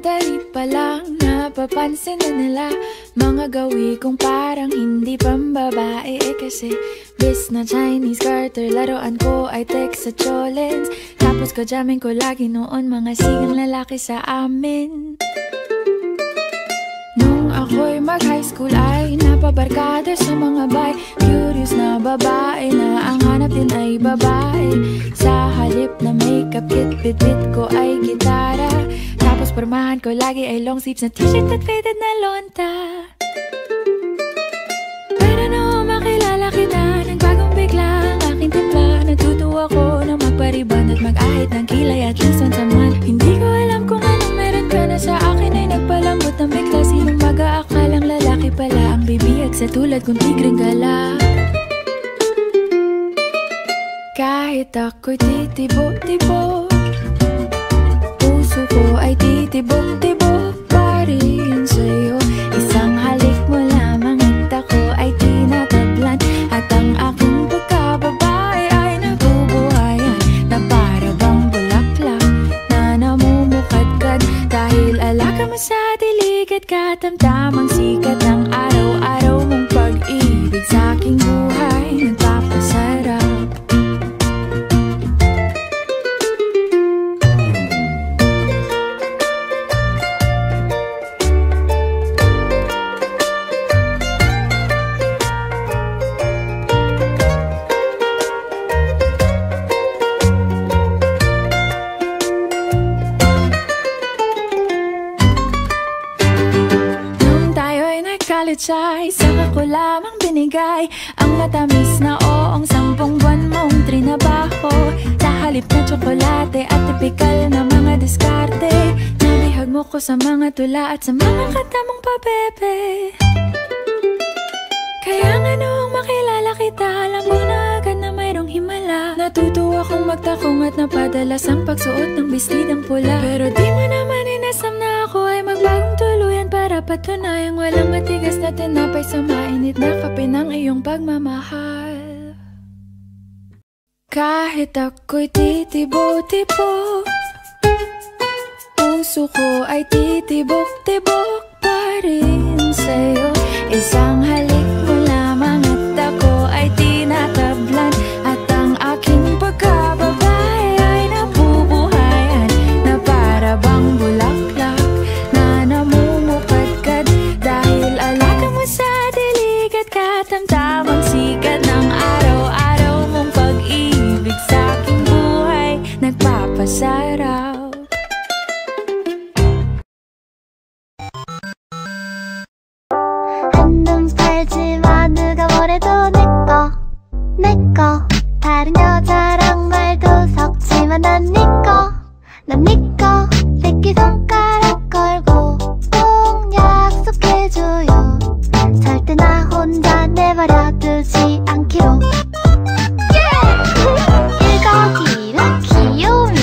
Sandali pa lang napapansin na nila mga gawi kong parang hindi pambabae. Kasi bis na Chinese garter, laruan ko ay text sa cholens. Tapos ko jamming ko lagi noon mga sigang lalaki sa amin. Nung ako'y mag-high school ay napabarkada sa mga bay. Curious na babae na ang hanap din ay babae. Sa halip na makeup kit, bit-bit ko ay gitara. Tapos pormahan ko lagi ay long sleeves na t-shirt at faded na lonta. Pero nung makilala kita, nagbagong bigla ang aking timpla. Natutuwa ko na magpariban at mag-ahit ng kilay at least once a month. Hindi ko alam kung anong meron ka na sa akin ay nagpalambot ng bigla. Sinong mag-aakalang lalaki pala ang bibihag sa tulad kong tigreng gala. Kahit ako'y titibok-tibok, puso ko ay titibok-tibok pa rin sa'yo. Isang halik mo lamang at ako ay tinatablan. At ang aking pagkababae ay nabubuhayan na para bang bulaklak na namumukadkad. Dahil alaga mo sa dilig at katamtamang sikat ng araw-araw mong pag-ibig sa aking buhay nagpapasarap. Ay saka ko lamang binigay ang matamis na oong 10 buwan mong trinabaho. Sa halip na tsokolate at tipikal na mga diskarte, nabihag mo ko sa mga tula at sa mga kanta mong pabebe. Kaya nga noong makilala kita, alam mo na agad na mayroong himala. Natutuwa kong magtakong at napadalas ang pagsuot ng bestidang pula. Pero di mo naman inasam na ako ay magbagong tuluyan para patunayang walang matigas na tinapay sa mainit na kape ng iyong pagmamahal. Kahit ako'y titibo-tibo, puso ko ay titibok-tibok pa rin sa'yo. Isang halik mo lamang at ako ay tinatablan. At ang aking pagkababae ay nabubuhayan na para bang bulaklak na namumukadkad. Dahil alaga mo sa dilig at katamtamang sikat ng araw-araw mong pag-ibig sa aking buhay nagpapasarap. 한눈 팔지마 누가 뭐래도 내꺼 다른 여자랑 말도 섞지마 난 니꺼 새끼손가락 걸고 꼭 약속해줘요. 절대 나 혼자 내버려 두지 않기로. 1더기는 귀요미,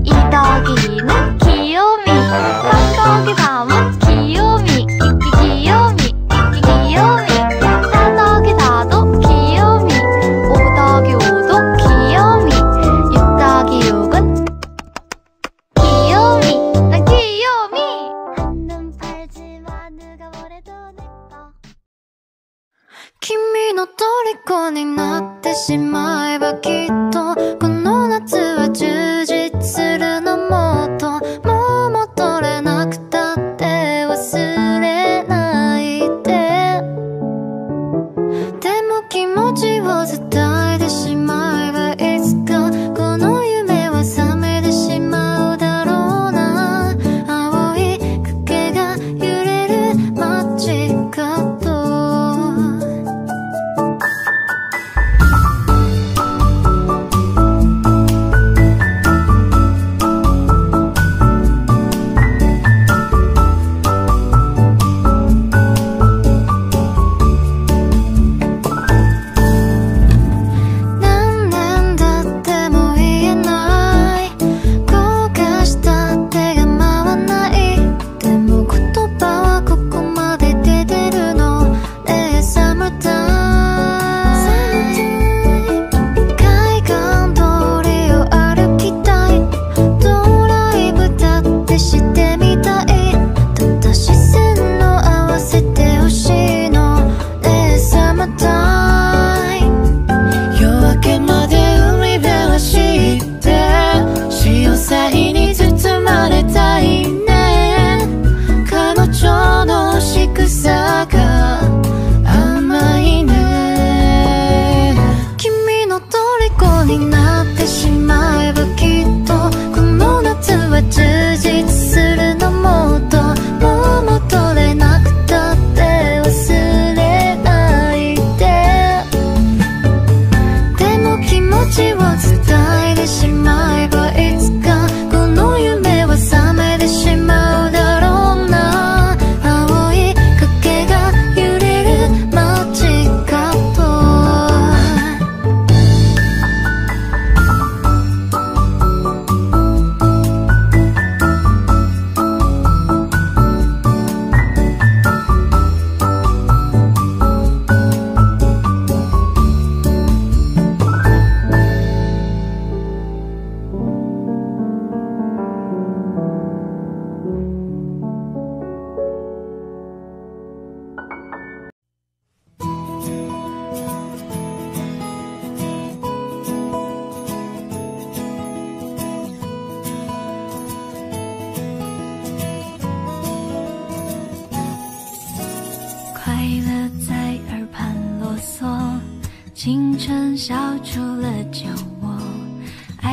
2더기는 귀요미, 3더기 밤은 귀요미, 귀요미, 귀요미, 4더기 4도 귀요미, 5더기 5도 귀요미, 6더기 6은 귀요미, 난 귀요미.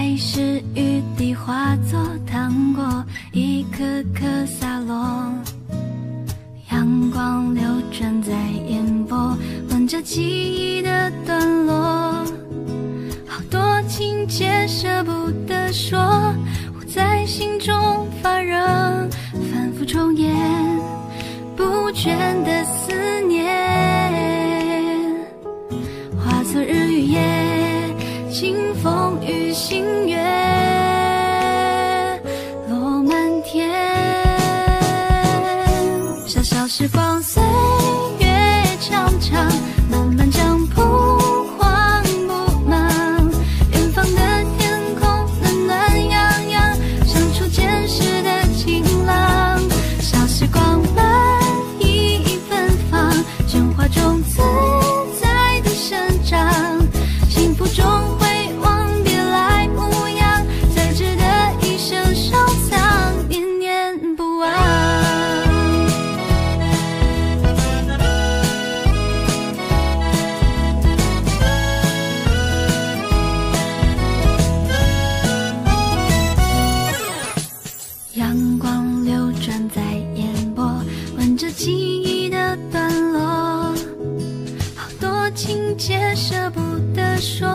爱是雨滴化作糖果，一颗颗洒落。阳光流转在眼波，吻着记忆的段落。好多情节舍不得说，我在心中发热，反复重演不倦的思念。化作日与夜，清风与星月，落满天。小小时光，岁月长长，漫漫江浦荒不忙。远方的天空暖暖洋洋，像初见时的晴朗。小时光慢意芬芳，喧哗中自在的生长。幸福中回望别来无恙，才值得一生收藏，念念不忘。阳光流转在眼波，吻着记忆的段落。好多情节舍不得说，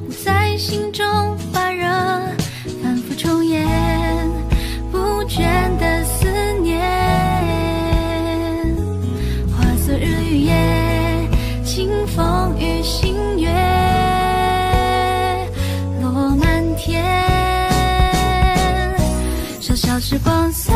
我在心中发热，反复重演不倦的思念。化作日与夜，清风与星月，落满天。小小时光，岁